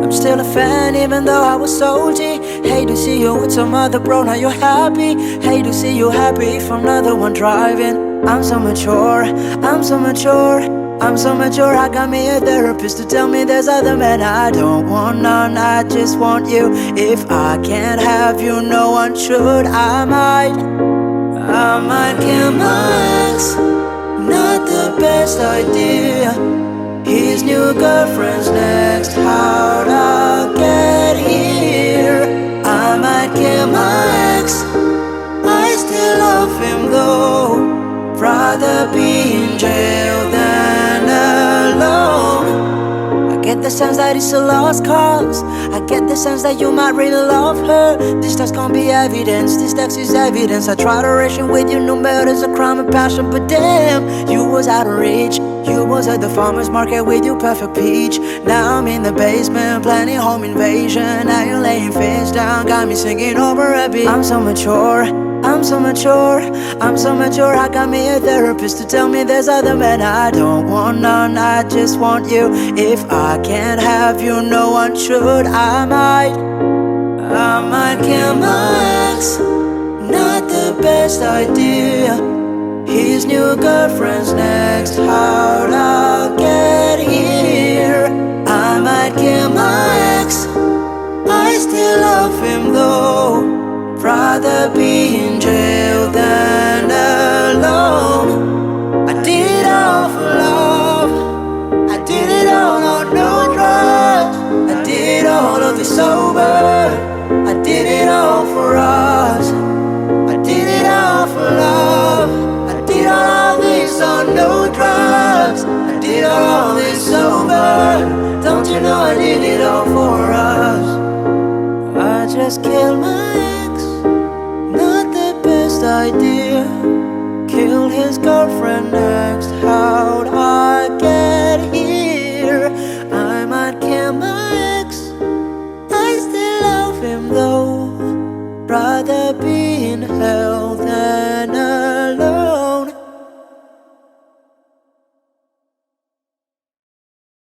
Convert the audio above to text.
I'm still a fan even though I was salty. Hate to see you with some other bro, now you're happy. Hate to see you happy from another one driving. I'm so mature, I'm so mature, I'm so mature. I got me a therapist to tell me there's other men I don't want none, I just want you. If I can't have you, no one should. I might kill my ex. Not the best idea. His new girlfriend's next. How'd I get here? I might kill my ex. I still love him though. Rather be in jail than alone. I get the sense that it's a lost cause. I get the sense that you might really love her. This text can't be evidence, this text is evidence. I try to ration with you, no murder's a crime of passion. But damn, you was out of reach. You was at the farmer's market with your perfect peach. Now I'm in the basement planning home invasion. Now you're laying face down, got me singing over a beat. I'm so mature, I'm so mature, I'm so mature. I got me a therapist to tell me there's other men I don't want none, I just want you. If I can't have you, no one should. I might kill my ex. Not the best idea. His new girlfriend's next. How'd I get here? I might kill my ex. I still love him though. Rather be in jail than alone. I did it all for love. I did it all on no drugs. I did all of it sober. I did it all for us. I did it all for love. I did all of this on no drugs. I did all of this sober. Don't you know I did it all for us? I just killed my ex. Not the best idea. Killed his girlfriend next. How'd I get here? I might kill my ex. I still love him though. Rather be